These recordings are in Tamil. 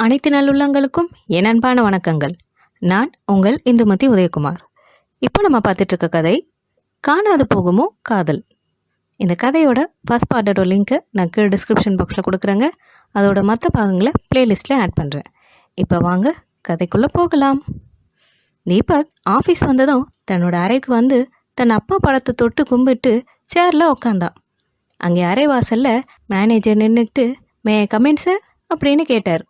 அனைத்து நல்லுள்ளங்களுக்கும் என் அன்பான வணக்கங்கள். நான் உங்கள் இந்துமதி உதயகுமார். இப்போ நம்ம பார்த்துட்டு இருக்க கதை காணாது போகுமோ காதல். இந்த கதையோட ஃபர்ஸ்ட் பார்ட்டோட லிங்க்கை நான் கீழே டிஸ்கிரிப்ஷன் பாக்ஸில் கொடுக்குறேங்க. அதோட மற்ற பாகங்களை பிளேலிஸ்ட்டில் ஆட் பண்ணுறேன். இப்போ வாங்க கதைக்குள்ளே போகலாம். தீபக் ஆஃபீஸ் வந்ததும் தன்னோட அறைக்கு வந்து தன் அப்பா படத்தை தொட்டு கும்பிட்டு சேரில் உக்காந்தான். அங்கே அறை வாசலில் மேனேஜர் நின்றுக்கிட்டு மே கமெண்ட் சார் அப்படின்னு கேட்டார்.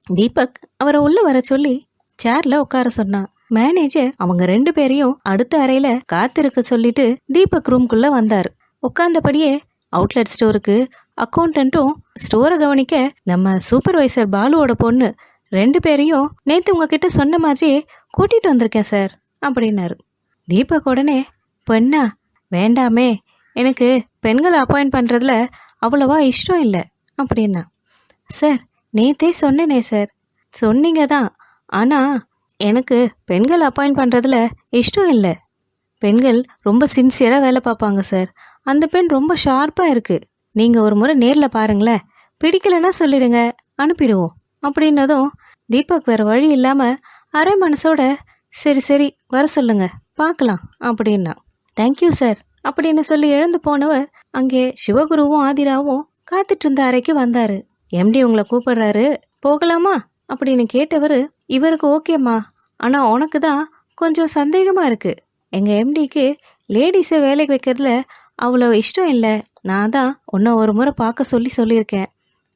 தீபக் அவரை உள்ள வர சொல்லி சேர்ல உட்கார சொன்னான். மேனேஜர் அவங்க 2 பேரையும் அடுத்த அறையில காத்திருக்க சொல்லிட்டு தீபக் ரூம்குள்ள வந்தார். உட்கார்ந்தபடியே அவுட்லெட் ஸ்டோருக்கு அக்கௌண்டன்ட்டும் ஸ்டோரை கவனிக்க நம்ம சூப்பர்வைசர் பாலுவோட பொண்ணு 2 பேரையும் நேத்து உங்ககிட்ட சொன்ன மாதிரியே கூட்டிட்டு வந்திருக்கேன் சார் அப்படின்னாரு. தீபக் உடனே பொண்ணா வேண்டாமே, எனக்கு பெண்களை அப்பாயிண்ட் பண்றதுல அவ்வளவா இஷ்டம் இல்லை அப்படின்னா. சார் நேத்தே சொன்னேனே சார். சொன்னீங்க தான், ஆனால் எனக்கு பெண்கள் அப்பாயிண்ட் பண்ணுறதுல இஷ்டம் இல்லை. பெண்கள் ரொம்ப சின்சியராக வேலை பார்ப்பாங்க சார். அந்த பெண் ரொம்ப ஷார்ப்பாக இருக்குது. நீங்கள் ஒரு முறை நேரில் பாருங்களேன், பிடிக்கலைன்னா சொல்லிடுங்க, அனுப்பிடுவோம் அப்படின்னதும் தீபக் வேறு வழி இல்லாமல் அரை மனசோட சரி சரி வர சொல்லுங்க பார்க்கலாம் அப்படின்னா. தேங்க்யூ சார் அப்படின்னு சொல்லி எழுந்து போனவர் அங்கே சிவகுருவும் ஆதிராவும் காத்துட்டு இருந்த அறைக்கு வந்தார். எம்டி உங்களை கூப்பிடுறாரு, போகலாமா அப்படின்னு கேட்டவர் இவருக்கு ஓகேம்மா, ஆனால் உனக்கு தான் கொஞ்சம் சந்தேகமாக இருக்குது. எங்கள் எம்டிக்கு லேடிஸை வேலைக்கு வைக்கிறதுல அவ்வளோ இஷ்டம் இல்லை. நான் தான் உன்னை ஒரு முறை பார்க்க சொல்லியிருக்கேன்.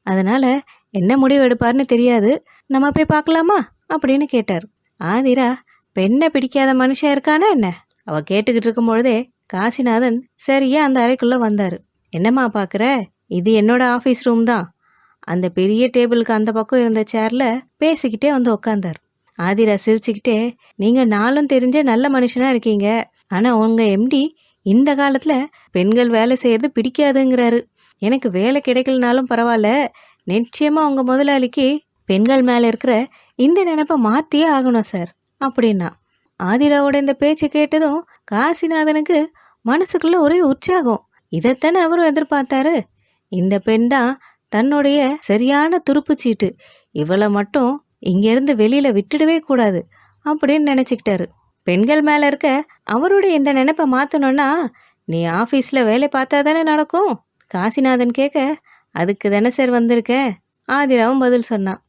அதனால் என்ன முடிவு எடுப்பார்னு தெரியாது, நம்ம போய் பார்க்கலாமா அப்படின்னு கேட்டார். ஆதிரா பெண்ணை பிடிக்காத மனுஷன் இருக்கானா என்ன? அவள் கேட்டுக்கிட்டு இருக்கும் பொழுதே காசிநாதன் சரியா அந்த அறைக்குள்ளே வந்தார். என்னம்மா பார்க்குற, இது என்னோட ஆஃபீஸ் ரூம் தான். அந்த பெரிய டேபிளுக்கு அந்த பக்கம் இருந்த சேர்ல பேசிக்கிட்டே வந்து உக்காந்தார். ஆதிரா சிரிச்சுக்கிட்டே, நீங்கள் நாளும் தெரிஞ்ச நல்ல மனுஷனாக இருக்கீங்க, ஆனால் உங்கள் எம்டி இந்த காலத்தில் பெண்கள் வேலை செய்யறது பிடிக்காதுங்கிறாரு. எனக்கு வேலை கிடைக்கலனாலும் பரவாயில்ல, நிச்சயமாக உங்கள் முதலாளிக்கு பெண்கள் மேலே இருக்கிற இந்த நினைப்பை மாற்றியே ஆகணும் சார் அப்படின்னா. ஆதிராவோட இந்த பேச்சு கேட்டதும் காசிநாதனுக்கு மனசுக்குள்ள ஒரே உற்சாகம். இதைத்தானே அவரும் எதிர்பார்த்தாரு. இந்த பெண் தான் தன்னுடைய சரியான துருப்புச்சீட்டு, இவளை மட்டும் இங்கேருந்து வெளியில் விட்டுடவே கூடாது அப்படின்னு நினச்சிக்கிட்டாரு. பெண்கள் மேலே இருக்க அவருடைய இந்த நினைப்பை மாற்றணும்னா நீ ஆஃபீஸில் வேலை பார்த்தா தானே நடக்கும் காசிநாதன் கேட்க, அதுக்கு தானே சார் வந்திருக்கேன் ஆதிராவும் பதில் சொன்னான்.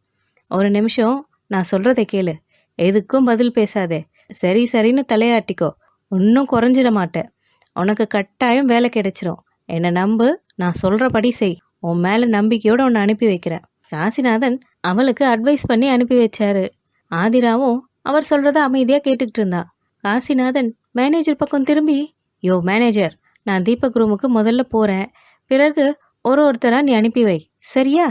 ஒரு நிமிஷம் நான் சொல்கிறத கேளு, எதுக்கும் பதில் பேசாதே, சரி சரின்னு தலையாட்டிக்கோ, ஒன்றும் குறைஞ்சிட மாட்டேன். உனக்கு கட்டாயம் வேலை கிடைச்சிரும், என்னை நம்பு, நான் சொல்கிறபடி செய், உன் மேலே நம்பிக்கையோடு உன்னை அனுப்பி வைக்கிறேன். காசிநாதன் அவளுக்கு அட்வைஸ் பண்ணி அனுப்பி வச்சாரு. ஆதிராவும் அவர் சொல்கிறத அமைதியாக கேட்டுக்கிட்டு இருந்தா. காசிநாதன் மேனேஜர் பக்கம் திரும்பி, யோ மேனேஜர், நான் தீபக் ரூமுக்கு முதல்ல போகிறேன், பிறகு ஒருத்தராக நீ அனுப்பி வை சரியா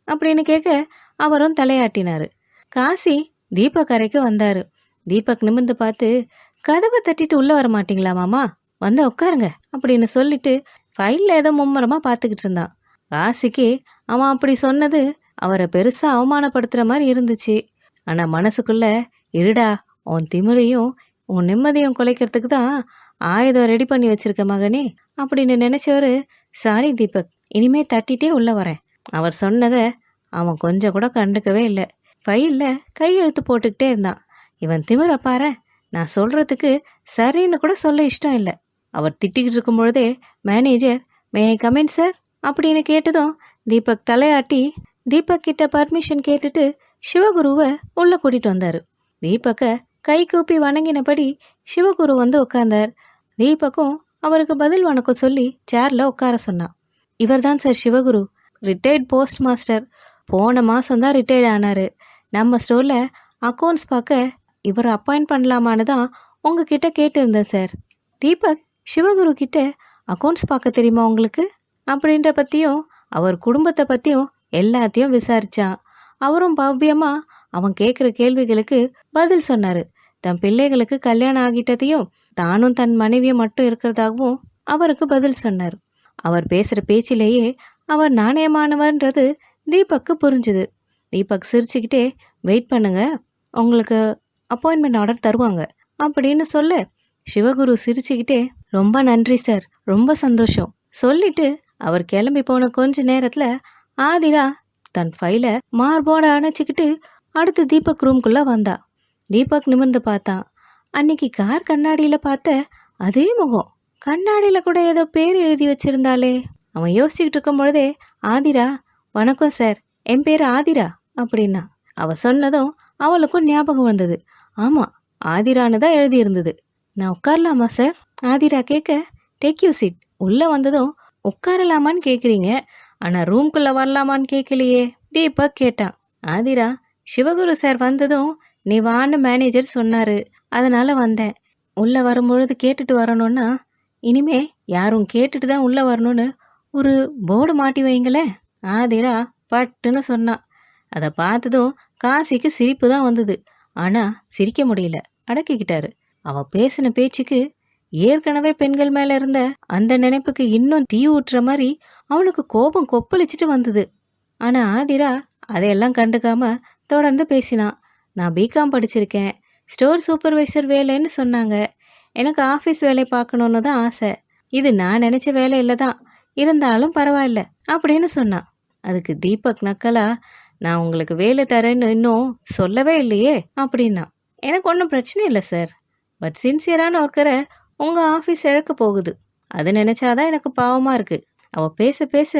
அப்படின்னு கேட்க அவரும் தலையாட்டினார். காசி தீபக் அறைக்கு வந்தார். தீபக் நிமிர்ந்து பார்த்து, கதவை தட்டிட்டு உள்ளே வர மாட்டிங்களா மாமா, வந்து உட்காருங்க அப்படின்னு சொல்லிட்டு ஃபைலில் ஏதோ மும்மரமாக பார்த்துக்கிட்டு இருந்தான். காசிக்கு அவன் அப்படி சொன்னது அவரை பெருசாக அவமானப்படுத்துகிற மாதிரி இருந்துச்சு. ஆனால் மனசுக்குள்ள, இருடா, உன் திமிரையும் உன் நிம்மதியும் குலைக்கிறதுக்கு தான் ஆயுதம் ரெடி பண்ணி வச்சிருக்க மகனே அப்படின்னு நினச்சவர், சாரி தீபக், இனிமே தட்டிகிட்டே உள்ளே வரேன். அவர் சொன்னதை அவன் கொஞ்சம் கூட கண்டுக்கவே இல்லை. ஃபைலில் கையெழுத்து போட்டுக்கிட்டே இருந்தான். இவன் திமிரை பாரு, நான் சொல்கிறதுக்கு சரின்னு கூட சொல்ல இஷ்டம் இல்லை. அவர் திட்டிக்கிட்டு இருக்கும் பொழுதே மேனேஜர் மே கமெண்ட் சார் அப்படின்னு கேட்டதும் தீபக் தலையாட்டி தீபக் கிட்ட பர்மிஷன் கேட்டுட்டு சிவகுருவை உள்ள கூட்டிட்டு வந்தார். தீபக்கை கை கூப்பி வணங்கினபடி சிவகுரு வந்து உட்கார்ந்தார். தீபக்கும் அவருக்கு பதில் வணக்கம் சொல்லி சேர்ல உட்கார சொன்னான். இவர் தான் sir Sivaguru, retired post master. போன மாதம்தான் ரிட்டையர்ட் ஆனார். நம்ம ஸ்டோரில் அக்கௌண்ட்ஸ் பார்க்க இவர் அப்பாயிண்ட் பண்ணலாமான்னு தான் உங்ககிட்ட கேட்டிருந்தேன் சார். தீபக் சிவகுரு கிட்ட அக்கௌண்ட்ஸ் பார்க்க தெரியுமா உங்களுக்கு அப்படின்ற பற்றியும் அவர் குடும்பத்தை பற்றியும் எல்லாத்தையும் விசாரித்தான். அவரும் பவ்யமாக அவன் கேட்குற கேள்விகளுக்கு பதில் சொன்னார். தன் பிள்ளைகளுக்கு கல்யாணம் ஆகிட்டதையும் தானும் தன் மனைவியும் மட்டும் இருக்கிறதாகவும் அவருக்கு பதில் சொன்னார். அவர் பேசுகிற பேச்சிலேயே அவர் நாணயமானவர்ன்றது தீபக்கு புரிஞ்சுது. தீபக் சிரிச்சுக்கிட்டே, வெயிட் பண்ணுங்க, உங்களுக்கு அப்பாயின்மெண்ட் ஆர்டர் தருவாங்க அப்படின்னு சொல்ல, சிவகுரு சிரிச்சுக்கிட்டே, ரொம்ப நன்றி சார், ரொம்ப சந்தோஷம் சொல்லிட்டு அவர் கிளம்பி போன கொஞ்ச நேரத்தில் ஆதிரா தன் ஃபைலை மார்போட அணைச்சிக்கிட்டு அடுத்து தீபக் ரூம்குள்ள வந்தா. தீபக் நிமிர்ந்து பார்த்தான். அன்னைக்கு கார் கண்ணாடியில பார்த்த அதே முகம். கண்ணாடியில கூட ஏதோ பேர் எழுதி வச்சிருந்தாளே. அவன் யோசிச்சுக்கிட்டு இருக்கும் பொழுதே ஆதிரா, வணக்கம் சார், என் பேர் ஆதிரா அப்படின்னா. அவ சொன்னதும் அவளுக்கும் ஞாபகம் வந்தது. ஆமா, ஆதிரான்னு தான் எழுதியிருந்தது. நான் உட்காரலாமா சார்? ஆதிரா கேட்க, டேக் யூ சீட். உள்ள வந்ததும் உட்காரலாமான்னு கேட்குறீங்க, ஆனால் ரூம்குள்ளே வரலாமான்னு கேட்கலையே, தீபக் கேட்டான். ஆதிரா, சிவகுரு சார் வந்ததும் நீ வான்னு மேனேஜர் சொன்னார், அதனால் வந்தேன். உள்ளே வரும்பொழுது கேட்டுட்டு வரணும்னா இனிமே யாரும் கேட்டுட்டு தான் உள்ளே வரணும்னு ஒரு போர்டு மாட்டி வைங்களேன். ஆதிரா பட்டுன்னு சொன்னான். அதை பார்த்ததும் காசிக்கு சிரிப்பு தான் வந்தது. ஆனால் சிரிக்க முடியல, அடக்கிக்கிட்டாரு. அவள் பேசின பேச்சுக்கு ஏற்கனவே பெண்கள் மேலே இருந்த அந்த நினைப்புக்கு இன்னும் தீ ஊற்றுற மாதிரி அவனுக்கு கோபம் கொப்பளிச்சிட்டு வந்தது. ஆனால் ஆதிரா அதையெல்லாம் கண்டுக்காம தொடர்ந்து பேசினான். நான் பிகாம் படிச்சிருக்கேன், ஸ்டோர் சூப்பர்வைசர் வேலைன்னு சொன்னாங்க. எனக்கு ஆஃபீஸ் வேலை பார்க்கணுன்னு தான் ஆசை. இது நான் நினச்ச வேலை இல்லை தான், இருந்தாலும் பரவாயில்ல அப்படின்னு சொன்னான். அதுக்கு தீபக் நக்கலா, நான் உங்களுக்கு வேலை தரேன்னு இன்னும் சொல்லவே இல்லையே அப்படின்னா. எனக்கு ஒன்றும் பிரச்சனை இல்லை சார், பட் சின்சியரான ஒர்க்கரை உங்கள் ஆஃபீஸ் இழக்க போகுது, அது நினச்சாதான் எனக்கு பாவமாக இருக்குது. அவள் பேச பேச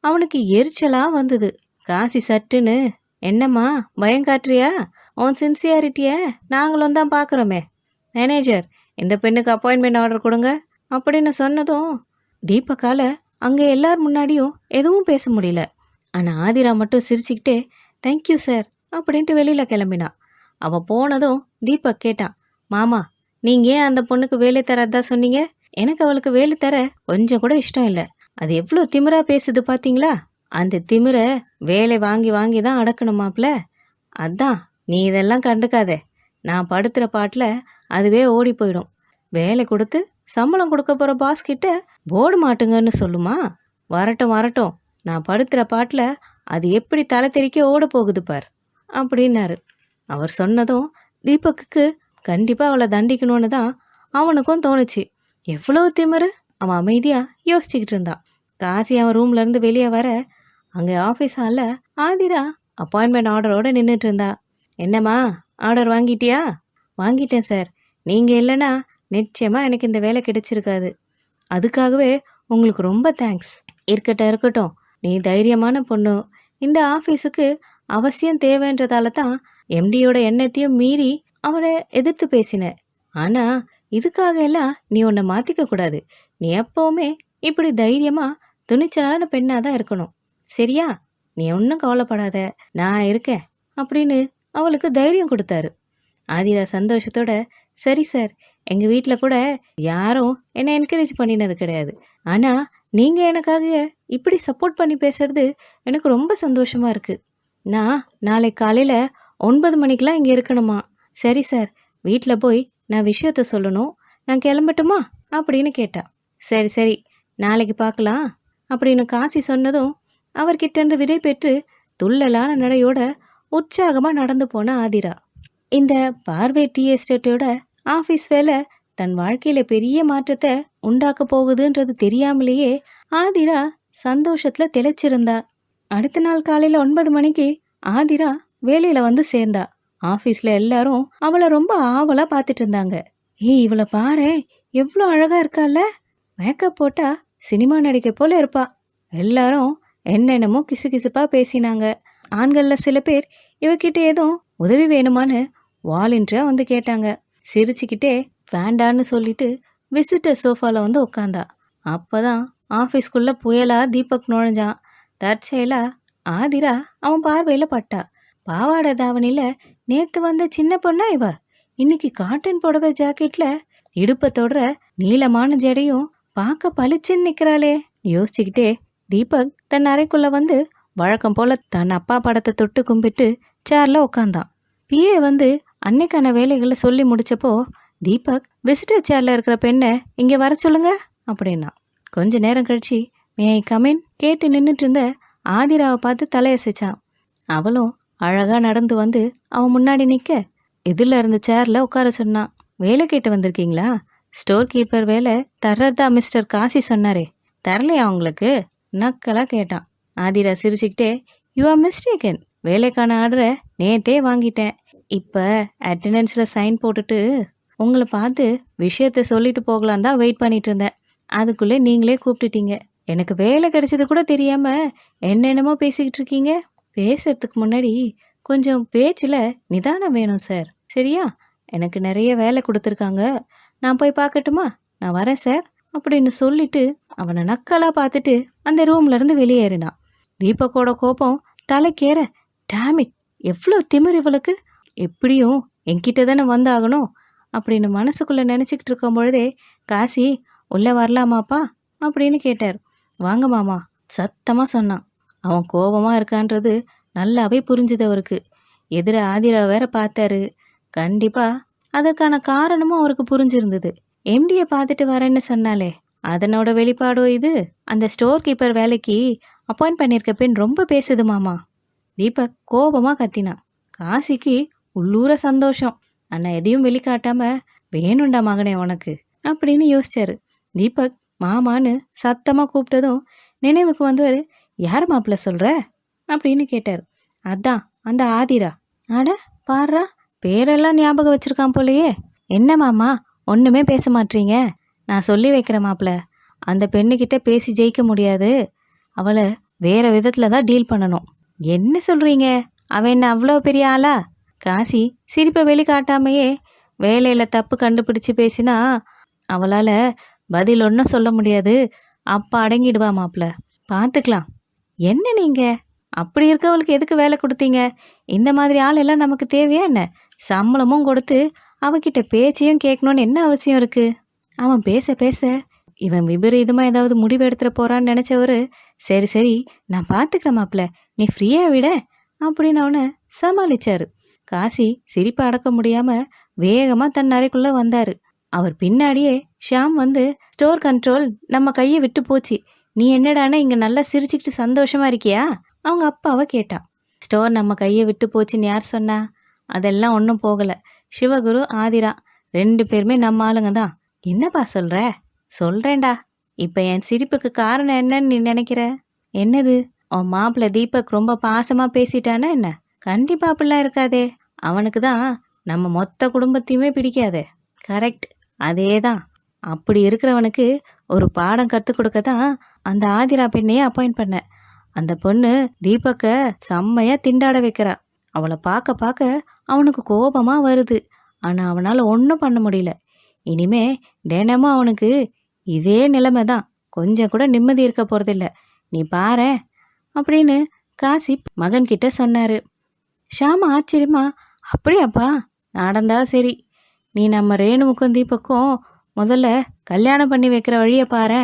அவனுக்கு எரிச்சலாக வந்தது. காசி சட்டுன்னு, என்னம்மா பயம் காட்டுறியா? உன் சின்சியாரிட்டியை நாங்களும் தான் பார்க்குறோமே. மேனேஜர், இந்த பெண்ணுக்கு அப்பாயின்மெண்ட் ஆர்டர் கொடுங்க அப்படின்னு சொன்னதும் தீபக்கால் அங்கே எல்லார் முன்னாடியும் எதுவும் பேச முடியல. ஆனால் ஆதிரா மட்டும் சிரிச்சுக்கிட்டே தேங்க்யூ சார் அப்படின்ட்டு வெளியில் கிளம்பினான். அவள் போனதும் தீபக் கேட்டான், மாமா, நீங்கள் ஏன் அந்த பொண்ணுக்கு வேலை தரதா சொன்னீங்க? எனக்கு அவளுக்கு வேலை தர கொஞ்சம் கூட இஷ்டம் இல்லை. அது எவ்வளோ திமிரா பேசுது பார்த்தீங்களா? அந்த திமிரை வேலை வாங்கி வாங்கி தான் அடக்கணுமாப்ல. அதான் நீ இதெல்லாம் கண்டுக்காதே, நான் படுத்துகிற பாட்டில் அதுவே ஓடி போயிடும். வேலை கொடுத்து சம்பளம் கொடுக்க போகிற பாஸ் கிட்ட போர்டு மாட்டுங்கன்னு சொல்லுமா? வரட்டும் வரட்டும், நான் படுத்துகிற பாட்டில் அது எப்படி தலை தெறிக்க ஓட போகுது பார் அப்படின்னாரு. அவர் சொன்னதும் தீபக்குக்கு கண்டிப்பாக அவளை தண்டிக்கணும்னு தான் அவனுக்கும் தோணுச்சு. எவ்வளோ திமிரு! அவன் அமைதியாக யோசிச்சுக்கிட்டு இருந்தான். காசி அவன் ரூம்லேருந்து வெளியே வர அங்கே ஆஃபீஸ் ஹாலில் ஆதிரா அப்பாயின்மெண்ட் ஆர்டரோடு நின்றுட்டு இருந்தா. என்னம்மா, ஆர்டர் வாங்கிட்டியா? வாங்கிட்டேன் சார். நீங்கள் இல்லைன்னா நிச்சயமாக எனக்கு இந்த வேலை கிடைச்சிருக்காது. அதுக்காகவே உங்களுக்கு ரொம்ப தேங்க்ஸ். இருக்கட்டும் இருக்கட்டும், நீ தைரியமான பொண்ணு. இந்த ஆஃபீஸுக்கு அவசியம் தேவைன்றதால தான் எம்டியோட எண்ணத்தையும் மீறி அவனை எதிர்த்து பேசின. ஆனால் இதுக்காக எல்லாம் நீ உன்னை மாற்றிக்க கூடாது. நீ எப்போவுமே இப்படி தைரியமாக துணிச்சலான பெண்ணாக தான் இருக்கணும், சரியா? நீ ஒன்றும் கவலைப்படாத, நான் இருக்கேன் அப்படின்னு அவளுக்கு தைரியம் கொடுத்தாரு. ஆதிரா சந்தோஷத்தோட, சரி சார், எங்கள் வீட்டில் கூட யாரும் என்னை என்கரேஜ் பண்ணினது கிடையாது. ஆனால் நீங்கள் எனக்காக இப்படி சப்போர்ட் பண்ணி பேசுறது எனக்கு ரொம்ப சந்தோஷமாக இருக்குது. நான் நாளை காலையில் 9 மணிக்கெலாம் இங்கே இருக்கணுமா? சரி சார், வீட்டில் போய் நான் விஷயத்த சொல்லணும், நான் கிளம்பட்டுமா அப்படின்னு கேட்டா. சரி சரி, நாளைக்கு பார்க்கலாம் அப்படின்னு காசி சொன்னதும் அவர்கிட்டேருந்து விடை பெற்று துள்ளலான நடையோட உற்சாகமாக நடந்து போன ஆதிரா. இந்த பார்வை டீ எஸ்டேட்டோட ஆஃபீஸ் வேலை தன் வாழ்க்கையில் பெரிய மாற்றத்தை உண்டாக்க போகுதுன்றது தெரியாமலேயே ஆதிரா சந்தோஷத்தில் திளைச்சிருந்தா. அடுத்த நாள் காலையில் 9 மணிக்கு ஆதிரா வேலையில் வந்து சேர்ந்தா. ஆஃபீஸில் எல்லாரும் அவளை ரொம்ப ஆவலாக பார்த்துட்டு இருந்தாங்க. ஏய், இவளை பாரு, எவ்வளோ அழகாக இருக்கால, மேக்கப் போட்டால் சினிமா நடிக்க போல இருப்பா. எல்லாரும் என்னென்னமோ கிசுகிசுப்பாக பேசினாங்க. ஆண்களில் சில பேர் இவகிட்ட எதுவும் உதவி வேணுமான்னு வாலண்டியராக வந்து கேட்டாங்க. சிரிச்சுக்கிட்டே வேண்டான்னு சொல்லிட்டு விசிட்டர் சோஃபாவில் வந்து உட்காந்தா. அப்போ தான் ஆஃபீஸ்க்குள்ளே புயலாக தீபக் நுழைஞ்சான். தற்செயலாக ஆதிரா அவன் பார்வையில் பட்டா. பாவாடை தாவணியில் நேற்று வந்த சின்ன பொண்ணா இவ. இன்னைக்கு காட்டன் புடவை ஜாக்கெட்டில் இடுப்பை தொடுற நீளமான ஜடையும் பார்க்க பளிச்சுன்னு நிற்கிறாளே. யோசிச்சுக்கிட்டே தீபக் தன் அறைக்குள்ளே வந்து வழக்கம் போல் தன் அப்பா படத்தை தொட்டு கும்பிட்டு சேரில் உட்காந்தான். பிஏ வந்து அன்னைக்கான வேலைகளை சொல்லி முடிச்சப்போ தீபக் விசிட்டர் சேரில் இருக்கிற பெண்ணை இங்கே வர சொல்லுங்க அப்படின்னா. கொஞ்ச நேரம் கழிச்சு மே ஐ கமின் கேட்டு நின்றுட்டு இருந்த ஆதிராவை பார்த்து தலையசைச்சான். அவளும் அழகாக நடந்து வந்து அவன் முன்னாடி நிற்க எதிரில் இருந்த சேரில் உட்கார சொன்னான். வேலை கேட்டு வந்திருக்கீங்களா? ஸ்டோர் கீப்பர் வேலை தர்றதா மிஸ்டர் காசி சொன்னாரே, தரலையா உங்களுக்கு? நக்கலாக கேட்டான். ஆதிரா சிரிச்சுக்கிட்டே, யூ ஆர் மிஸ்டேக்கன். வேலைக்கான ஆர்டரை நேத்தே வாங்கிட்டேன். இப்போ அட்டெண்டன்ஸில் சைன் போட்டுட்டு உங்களை பார்த்து விஷயத்த சொல்லிட்டு போகலான் தான் வெயிட் பண்ணிட்டு இருந்தேன். அதுக்குள்ளே நீங்களே கூப்பிட்டுட்டீங்க. எனக்கு வேலை கிடைச்சது கூட தெரியாமல் என்னென்னமோ பேசிக்கிட்டு இருக்கீங்க. பேசுறதுக்கு முன்னாடி கொஞ்சம் பேச்சில் நிதானம் வேணும் சார். சரியா? எனக்கு நிறைய வேலை கொடுத்துருக்காங்க. நான் போய் பார்க்கட்டுமா? நான் வரேன் சார் அப்படின்னு சொல்லிட்டு அவனை நக்கலாக பார்த்துட்டு அந்த ரூம்லேருந்து வெளியேறினான். தீபக்கோட கோபம் தலைக்கேற, டேமிட், எவ்வளோ திமிர் இவளுக்கு! எப்படியும் என்கிட்ட தானே வந்தாகணும் அப்படின்னு மனசுக்குள்ளே நினச்சிக்கிட்டு இருக்கும் பொழுதே காசி உள்ளே வரலாமாப்பா அப்படின்னு கேட்டார். வாங்க மாமா சத்தமாக சொன்னான். அவன் கோபமாக இருக்கான்றது நல்லாவே புரிஞ்சுது அவருக்கு. எதிர ஆதிரா வேற பார்த்தாரு. கண்டிப்பாக அதற்கான காரணமும் அவருக்கு புரிஞ்சிருந்தது. எம்டியை பார்த்துட்டு வரேன்னு சொன்னாலே அதனோட வெளிப்பாடோ இது? அந்த ஸ்டோர் கீப்பர் வேலைக்கு அப்பாயிண்ட் பண்ணியிருக்க பெண் ரொம்ப பேசுது மாமா. தீபக் கோபமாக கத்தினான். காசிக்கு உள்ளூர சந்தோஷம். ஆனால் எதையும் வெளிக்காட்டாம வேணுண்டா மகனே உனக்கு அப்படின்னு யோசிச்சாரு. தீபக் மாமான்னு சத்தமாக கூப்பிட்டதும் நினைவுக்கு வந்தவர், யார் மாப்பிள்ள சொல்கிற அப்படின்னு கேட்டார். அதான் அந்த ஆதிரா. அட பாடுறா, பேரெல்லாம் ஞாபகம் வச்சிருக்கான் போலையே. என்ன மாமா ஒன்றுமே பேச மாட்டீங்க? நான் சொல்லி வைக்கிற மாப்பிள்ள, அந்த பெண்ணுக்கிட்ட பேசி ஜெயிக்க முடியாது. அவளை வேற விதத்தில் தான் டீல் பண்ணணும். என்ன சொல்கிறீங்க? அவன் என்ன அவ்வளோ பெரிய ஆளா? காசி சிரிப்பை வெளிக்காட்டாமையே வேலையில் தப்பு கண்டுபிடிச்சு பேசினா அவளால் பதில் ஒன்றும் சொல்ல முடியாது. அப்பா அடங்கிடுவா மாப்பிள்ள. பார்த்துக்கலாம். என்ன நீங்கள் அப்படி இருக்கவளுக்கு எதுக்கு வேலை கொடுத்தீங்க? இந்த மாதிரி ஆள் எல்லாம் நமக்கு தேவையா என்ன? சம்பளமும் கொடுத்து அவகிட்ட பேச்சையும் கேட்கணுன்னு என்ன அவசியம் இருக்குது? அவன் பேச பேச இவன் விபரீதமாக ஏதாவது முடிவு எடுத்துட போகிறான்னு நினச்சவர், சரி சரி நான் பார்த்துக்கிறேன் மாப்பிள்ள, நீ ஃப்ரீயாக விட அப்படின்னு அவனை சமாளிச்சாரு. காசி சிரிப்பை அடக்க முடியாமல் வேகமாக தன் அறைக்குள்ளே வந்தார். அவர் பின்னாடியே ஷாம் வந்து, ஸ்டோர் கண்ட்ரோல் நம்ம கையை விட்டு போச்சு, நீ என்னடானா இங்கே நல்லா சிரிச்சுக்கிட்டு சந்தோஷமாக இருக்கியா? அவங்க அப்பாவை கேட்டான். ஸ்டோர் நம்ம கையை விட்டு போச்சுன்னு யார் சொன்னா? அதெல்லாம் ஒன்றும் போகலை. சிவகுரு, ஆதிரா 2 பேருமே நம்ம ஆளுங்க தான். என்னப்பா சொல்கிற? சொல்கிறேன்டா. இப்போ என் சிரிப்புக்கு காரணம் என்னன்னு நீ நினைக்கிற? என்னது? உன் மாப்பிள்ளை தீபக் ரொம்ப பாசமாக பேசிட்டானா என்ன? கண்டிப்பாக அப்படிலாம் இருக்காதே. அவனுக்கு தான் நம்ம மொத்த குடும்பத்தையுமே பிடிக்காதே. கரெக்ட், அதே தான். அப்படி இருக்கிறவனுக்கு ஒரு பாடம் கற்றுக் கொடுக்க தான் அந்த ஆதிரா பெண்ணையே அப்பாயிண்ட் பண்ணேன். அந்த பொண்ணு தீபக்கை செம்மையாக திண்டாட வைக்கிறா. அவளை பார்க்க பார்க்க அவனுக்கு கோபமாக வருது. ஆனால் அவனால் ஒன்றும் பண்ண முடியல. இனிமே தினமும் அவனுக்கு இதே நிலைமை தான். கொஞ்சம் கூட நிம்மதி இருக்க போகிறதில்ல. நீ பாரு அப்படின்னு காசி மகன்கிட்ட சொன்னார். ஷாமா ஆச்சரியமா, அப்படியாப்பா? நடந்தா சரி. நீ நம்ம ரேணுவுக்கும் தீபக்கும் முதல்ல கல்யாணம் பண்ணி வைக்கிற வழியை பாரு.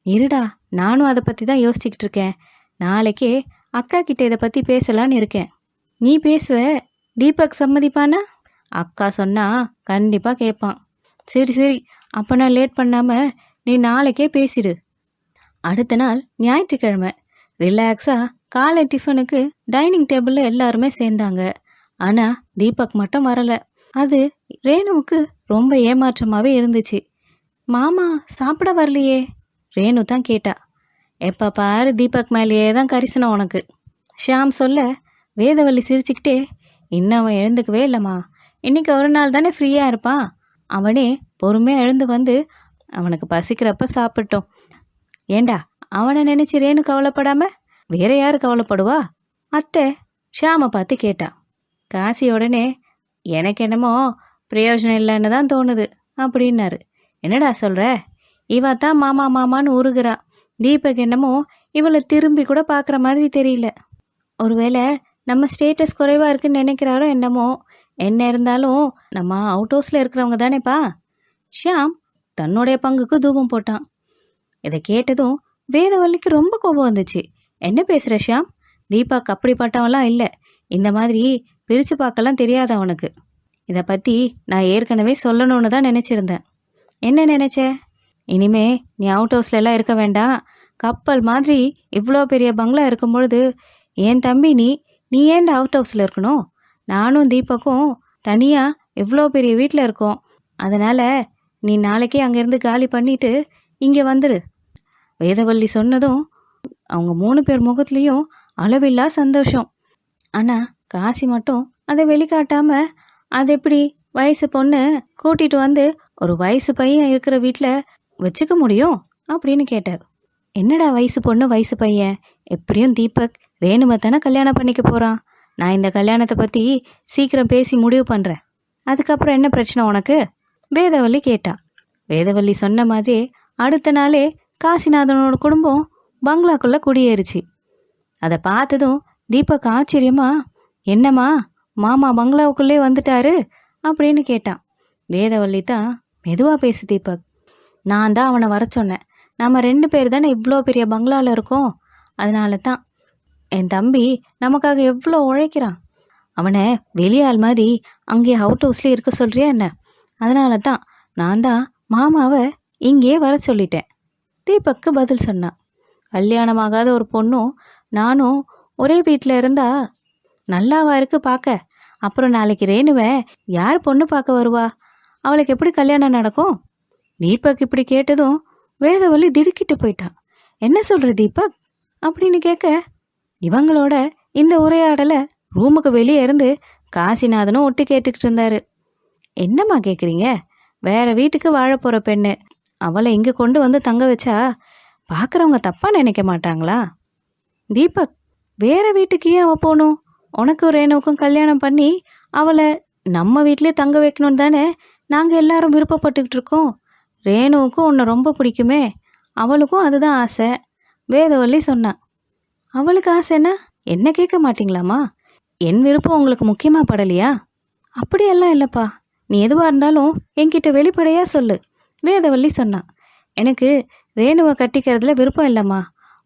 இருடா, நானும் அதை பற்றி தான் யோசிச்சுக்கிட்டு இருக்கேன். நாளைக்கே அக்கா கிட்ட இதை பற்றி பேசலான்னு இருக்கேன். நீ பேசுவ, தீபக் சம்மதிப்பானா? அக்கா சொன்னா கண்டிப்பாக கேட்பான். சரி சரி, அப்போ நான் லேட் பண்ணாமல் நீ நாளைக்கே பேசிடு. அடுத்த நாள் ஞாயிற்றுக்கிழமை ரிலாக்ஸாக காலை டிஃபனுக்கு டைனிங் டேபிளில் எல்லாருமே சேர்ந்தாங்க. ஆனால் தீபக் மட்டும் வரலை. அது ரேணுவுக்கு ரொம்ப ஏமாற்றமாகவே இருந்துச்சு. மாமா சாப்பிட வரலையே? ரேணு தான் கேட்டா. எப்போ பாரு தீபக் மேலேயே தான் கரிசனம் உனக்கு. ஷாம் சொல்ல வேதவள்ளி சிரிச்சுக்கிட்டே, இன்னும் அவன் எழுந்துக்கவே இல்லைம்மா. இன்றைக்கி ஒரு நாள் தானே ஃப்ரீயாக இருப்பான். அவனே பொறுமையாக எழுந்து வந்து அவனுக்கு பசிக்கிறப்ப சாப்பிட்டோம். ஏண்டா, அவனை நினச்சி ரேணு கவலைப்படாம வேற யார் கவலைப்படுவா? அத்தை ஷாமை பார்த்து கேட்டான். காசி உடனே, எனக்கு என்னமோ பிரயோஜனம் இல்லைன்னு தான் தோணுது அப்படின்னாரு. என்னடா சொல்கிற? இவ தான் மாமா மாமான்னு உருகிறா. தீபக் என்னமோ இவளை திரும்பி கூட பார்க்குற மாதிரி தெரியல. ஒருவேளை நம்ம ஸ்டேட்டஸ் குறைவாக இருக்குன்னு நினைக்கிறாரோ என்னமோ. என்ன இருந்தாலும் நம்ம அவுட் ஹவுஸில் இருக்கிறவங்க தானேப்பா. ஷியாம் தன்னுடைய பங்குக்கு தூபம் போட்டான். இதை கேட்டதும் வேதவல்லிக்கு ரொம்ப கோபம் வந்துச்சு. என்ன பேசுகிற ஷியாம்? தீபக் அப்படிப்பட்டவன்லாம் இல்லை. இந்த மாதிரி பிரித்து பார்க்கலாம் தெரியாது அவனுக்கு. இதை பற்றி நான் ஏற்கனவே சொல்லணும்னு தான் நினச்சிருந்தேன். என்ன நினச்ச? இனிமே நீ அவுட் ஹவுஸ்லலாம் இருக்க வேண்டாம். கப்பல் மாதிரி இவ்வளோ பெரிய பங்களா இருக்கும்பொழுது என் தம்பி நீ ஏன்டா அவுட் ஹவுஸில் இருக்கணும்? நானும் தீபக்கும் தனியாக இவ்வளோ பெரிய வீட்டில் இருக்கோம். அதனால் நீ நாளைக்கே அங்கேருந்து காலி பண்ணிவிட்டு இங்கே வந்துடு. வேதவல்லி சொன்னதும் அவங்க 3 பேர் முகத்துலேயும் அளவில்லா சந்தோஷம். ஆனால் காசி மட்டும் அதை வெளிக்காட்டாம, அது எப்படி வயசு பொண்ணு கூட்டிட்டு வந்து ஒரு வயசு பையன் இருக்கிற வீட்டில் வச்சுக்க முடியும் அப்படின்னு கேட்டார். என்னடா வயசு பொண்ணு வயசு பையன், எப்படியும் தீபக் ரேணுவை தானே கல்யாணம் பண்ணிக்க போகிறான். நான் இந்த கல்யாணத்தை பற்றி சீக்கிரம் பேசி முடிவு பண்ணுறேன். அதுக்கப்புறம் என்ன பிரச்சனை உனக்கு? வேதவல்லி கேட்டா. வேதவல்லி சொன்ன மாதிரி அடுத்த நாளே காசிநாதனோட குடும்பம் பங்களாக்குள்ளே குடியேறிச்சு. அதை பார்த்ததும் தீபக் ஆச்சரியமா, என்னம்மா மாமா பங்களாவுக்குள்ளே வந்துட்டாரு அப்படின்னு கேட்டான். வேதவல்லி தான், மெதுவாக பேசு தீபக், நான் தான் அவனை வர சொன்னேன். நம்ம 2 பேர் தானே இவ்வளோ பெரிய பங்களாவில் இருக்கோம். அதனால தான் என் தம்பி நமக்காக எவ்வளோ உழைக்கிறான். அவனை வெளியாள் மாதிரி அங்கேயே அவுட் ஹவுஸ்லேயே இருக்க சொல்கிறியா என்ன? அதனால தான் நான் தான் மாமாவை இங்கேயே வர சொல்லிட்டேன். தீபக்கு பதில் சொன்னான். கல்யாணமாகாத ஒரு பொண்ணும் நானும் ஒரே வீட்டில் இருந்தா நல்லாவா இருக்கு பார்க்க? அப்புறம் நாளைக்கு ரேணுவை யார் பொண்ணு பார்க்க வருவா? அவளுக்கு எப்படி கல்யாணம் நடக்கும்? தீபக் இப்படி கேட்டதும் வேதவல்லி திடுக்கிட்டு போயிட்டான். என்ன சொல்கிற தீபக் அப்படின்னு கேட்க, இவங்களோட இந்த உரையாடலை ரூமுக்கு வெளியே இருந்து காசிநாதனும் ஒட்டு கேட்டுக்கிட்டு இருந்தாரு. என்னம்மா கேட்குறீங்க? வேற வீட்டுக்கு வாழ போகிற பெண்ணு, அவளை இங்கே கொண்டு வந்து தங்க வச்சா பார்க்குறவங்க தப்பாக நினைக்க மாட்டாங்களா? தீபக், வேற வீட்டுக்கு ஏன் அவள் போகணும்? உனக்கும் ரேணுவுக்கும் கல்யாணம் பண்ணி அவளை நம்ம வீட்டிலே தங்க வைக்கணும்னு தானே நாங்கள் எல்லாரும் விருப்பப்பட்டுக்கிட்டு இருக்கோம். ரேணுவுக்கும் உன்னை ரொம்ப பிடிக்குமே, அவளுக்கும் அதுதான் ஆசை. வேதவல்லி சொன்னான். அவளுக்கு ஆசைன்னா என்ன கேட்க மாட்டிங்களாம்மா? என் விருப்பம் உங்களுக்கு முக்கியமாக படலையா? அப்படியெல்லாம் இல்லைப்பா, நீ எதுவாக இருந்தாலும் என்கிட்ட வெளிப்படையாக சொல்லு. வேதவல்லி சொன்னான். எனக்கு ரேணுவை கட்டிக்கிறதுல விருப்பம் இல்லைம்மா.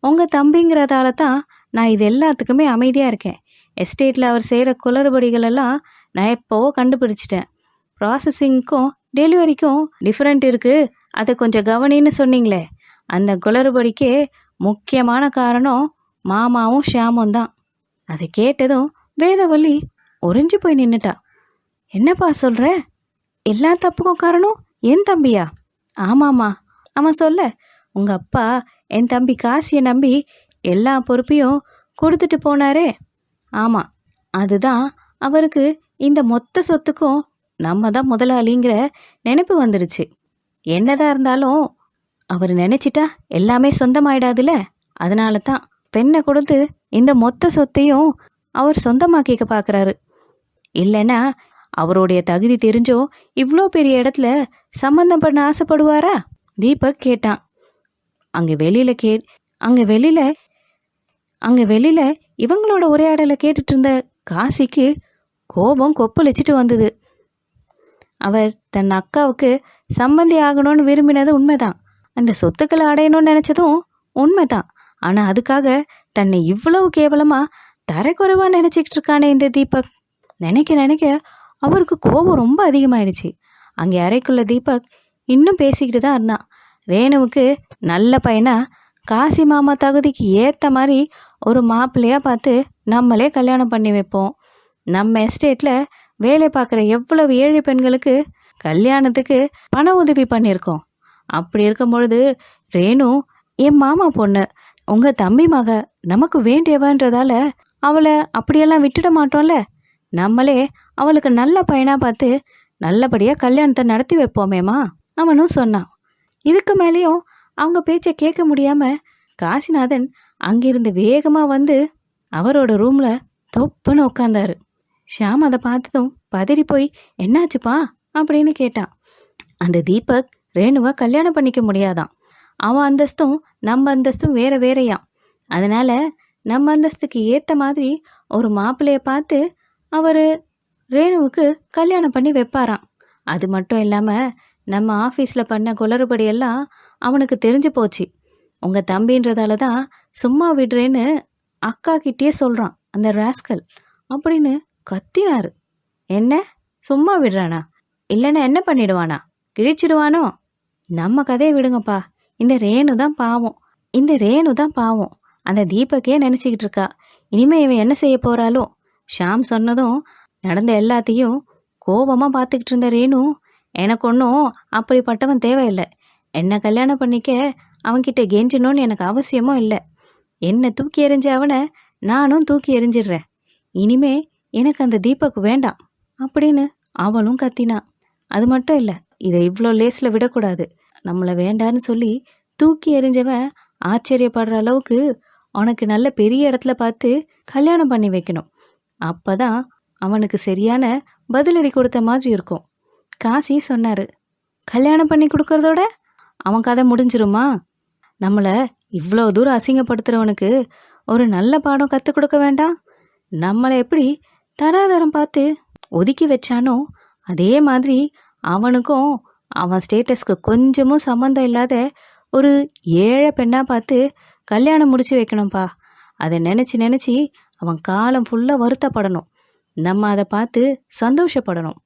உங்கள் தம்பிங்கிறதால தான் நான் இது எல்லாத்துக்குமே அமைதியாக இருக்கேன். எஸ்டேட்டில் அவர் செய்கிற குளறுபடிகளெல்லாம் நான் எப்போவோ கண்டுபிடிச்சிட்டேன். ப்ராசஸிங்க்கும் டெலிவரிக்கும் டிஃப்ரெண்ட் இருக்குது, அதை கொஞ்சம் கவனின்னு சொன்னீங்களே, அந்த குளறுபடிக்கே முக்கியமான காரணம் மாமாவும் ஷியாமும் தான். அதை கேட்டதும் வேதவல்லி உறைஞ்சு போய் நின்றுட்டா. என்னப்பா சொல்கிற? எல்லா தப்புக்கும் காரணம் என் தம்பியா? ஆமாம்மா, அவன் சொல்ல, உங்கள் அப்பா என் தம்பி காசியை நம்பி எல்லா பொறுப்பையும் கொடுத்துட்டு போனாரே. ஆமாம், அதுதான் அவருக்கு இந்த மொத்த சொத்துக்கும் நம்ம தான் முதலாளிங்கிற நினைப்பு வந்துடுச்சு. என்னதான் இருந்தாலும் அவர் நினச்சிட்டா எல்லாமே சொந்தமாயிடாதுல்ல. அதனால தான் பெண்ணை கொடுத்து இந்த மொத்த சொத்தையும் அவர் சொந்தமாக்கிக்க பார்க்குறாரு. இல்லைன்னா அவருடைய தகுதி தெரிஞ்சோ இவ்வளோ பெரிய இடத்துல சம்மந்தம் பண்ண ஆசைப்படுவாரா? தீபக் கேட்டான். அங்கே வெளியில் இவங்களோட உரையாடலை கேட்டுட்டு இருந்த காசிக்கு கோபம் கொப்பளிச்சிட்டு வந்தது. அவர் தன் அக்காவுக்கு சம்பந்தி ஆகணும்னு விரும்பினது உண்மைதான். அந்த சொத்துக்களை அடையணும்னு நினச்சதும் உண்மைதான். ஆனால் அதுக்காக தன்னை இவ்வளவு கேவலமாக தரைக்குறைவாக நினச்சிக்கிட்டு இருக்கானே இந்த தீபக். நினைக்க அவருக்கு கோபம் ரொம்ப அதிகமாயிடுச்சு. அங்கே அறைக்குள்ள தீபக் இன்னும் பேசிக்கிட்டு தான் இருந்தான். ரேணுவுக்கு நல்ல பையனா காசி மாமா தகுதிக்கு ஏற்ற மாதிரி ஒரு மாப்பிள்ளையாக பார்த்து நம்மளே கல்யாணம் பண்ணி வைப்போம். நம்ம எஸ்டேட்டில் வேலை பார்க்குற எவ்வளவு ஏழை பெண்களுக்கு கல்யாணத்துக்கு பண உதவி பண்ணியிருக்கோம். அப்படி இருக்கும் பொழுது ரேணு என் மாமா பொண்ணு, உங்கள் தம்பி மக, நமக்கு வேண்டியவன்றதால அவளை அப்படியெல்லாம் விட்டுட மாட்டோம்ல. நம்மளே அவளுக்கு நல்ல பையனாக பார்த்து நல்லபடியாக கல்யாணத்தை நடத்தி வைப்போமேம்மா அவனும் சொன்னான். இதுக்கு மேலேயும் அவங்க பேச்சை கேட்க முடியாமல் காசிநாதன் அங்கிருந்து வேகமாக வந்து அவரோட ரூமில் தொப்புன்னு உட்காந்தாரு. ஷியாம் அதை பார்த்ததும் பதறி போய், என்னாச்சுப்பா அப்படின்னு கேட்டான். அந்த தீபக் ரேணுவை கல்யாணம் பண்ணிக்க முடியாதான். அவன் அந்தஸ்தும் நம்ம அந்தஸ்தும் வேறையாம். அதனால் நம்ம அந்தஸ்துக்கு ஏற்ற மாதிரி ஒரு மாப்பிள்ளையை பார்த்து அவர் ரேணுவுக்கு கல்யாணம் பண்ணி வைப்பாராம். அது மட்டும் இல்லாமல் நம்ம ஆஃபீஸில் பண்ண குளறுபடியெல்லாம் அவனுக்கு தெரிஞ்சு போச்சு. உங்கள் தம்பின்றதால தான் சும்மா விடுறேன்னு அக்கா கிட்டேயே சொல்கிறான் அந்த ராஸ்கல் அப்படின்னு கத்தினாரு. என்ன சும்மா விடுறானா? இல்லைன்னா என்ன பண்ணிடுவானா? கிழிச்சிடுவானோ? நம்ம கதையை விடுங்கப்பா. இந்த ரேணு தான் பாவம். அந்த தீபக்கே நினச்சிக்கிட்டு இருக்கா. இனிமேல் இவன் என்ன செய்ய போகிறாளோ? ஷாம் சொன்னதும் நடந்த எல்லாத்தையும் கோபமாக பார்த்துக்கிட்டு இருந்த ரேணு, எனக்கு ஒன்றும் அப்படிப்பட்டவன் தேவையில்லை. என்னை கல்யாணம் பண்ணிக்க அவன்கிட்ட கெஞ்சணும்னு எனக்கு அவசியமும் இல்லை. என்னை தூக்கி எறிஞ்ச அவனை நானும் தூக்கி எறிஞ்சிடுறேன். இனிமே எனக்கு அந்த தீபக் வேண்டாம் அப்படின்னு அவளும் கத்தினா. அது மட்டும் இல்லை, இதை இவ்வளோ லேஸில் விடக்கூடாது. நம்மளை வேண்டான்னு சொல்லி தூக்கி எறிஞ்சவன் ஆச்சரியப்படுற அளவுக்கு உனக்கு நல்ல பெரிய இடத்துல பார்த்து கல்யாணம் பண்ணி வைக்கணும். அப்பதான் அவனுக்கு சரியான பதிலடி கொடுத்த மாதிரி இருக்கும். காசி சொன்னார், கல்யாணம் பண்ணி கொடுக்கறதோட அவன் கதை முடிஞ்சிருமா? நம்மளை இவ்வளோ தூரம் அசிங்கப்படுத்துகிறவனுக்கு ஒரு நல்ல பாடம் கற்றுக் கொடுக்க வேண்டாம்? நம்மளை எப்படி தராதரம் பார்த்து ஒதுக்கி வச்சானோ அதே மாதிரி அவனுக்கும் அவன் ஸ்டேட்டஸ்க்கு கொஞ்சமும் சம்மந்தம் இல்லாத ஒரு ஏழை பெண்ணாக பார்த்து கல்யாணம் முடிச்சு வைக்கணும்ப்பா. அதை நினச்சி அவன் காலம் ஃபுல்லாக வருத்தப்படணும். நம்ம அதை பார்த்து சந்தோஷப்படணும்.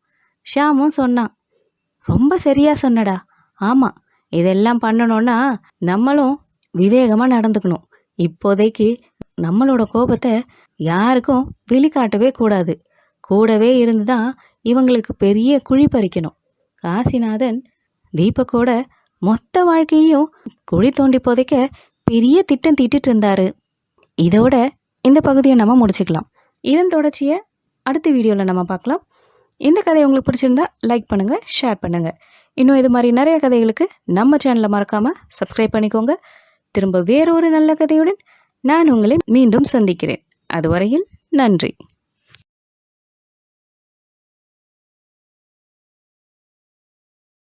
ஷாமும் சொன்னான், ரொம்ப சரியாக சொன்னடா. ஆமாம், இதெல்லாம் பண்ணணும்னா நம்மளும் விவேகமாக நடந்துக்கணும். இப்போதைக்கு நம்மளோட கோபத்தை யாருக்கும் வெளிக்காட்டவே கூடாது. கூடவே இருந்து தான் இவங்களுக்கு பெரிய குழி பறிக்கணும். காசிநாதன் தீபக்கோட மொத்த வாழ்க்கையும் குழி தோண்டி புதைக்க பெரிய திட்டம் தீட்டிட்டு இருந்தாரு. இதோட இந்த பகுதியை நம்ம முடிச்சுக்கலாம். இதன் தொடர்ச்சியை அடுத்த வீடியோவில் நம்ம பார்க்கலாம். இந்த கதை உங்களுக்கு பிடிச்சிருந்தா லைக் பண்ணுங்கள், ஷேர் பண்ணுங்கள். இன்னும் இது மாதிரி நிறைய கதைகளுக்கு நம்ம சேனலை மறக்காமல் சப்ஸ்கிரைப் பண்ணிக்கோங்க. திரும்ப வேறொரு நல்ல கதையுடன் நான் உங்களை மீண்டும் சந்திக்கிறேன். அதுவரையில் நன்றி.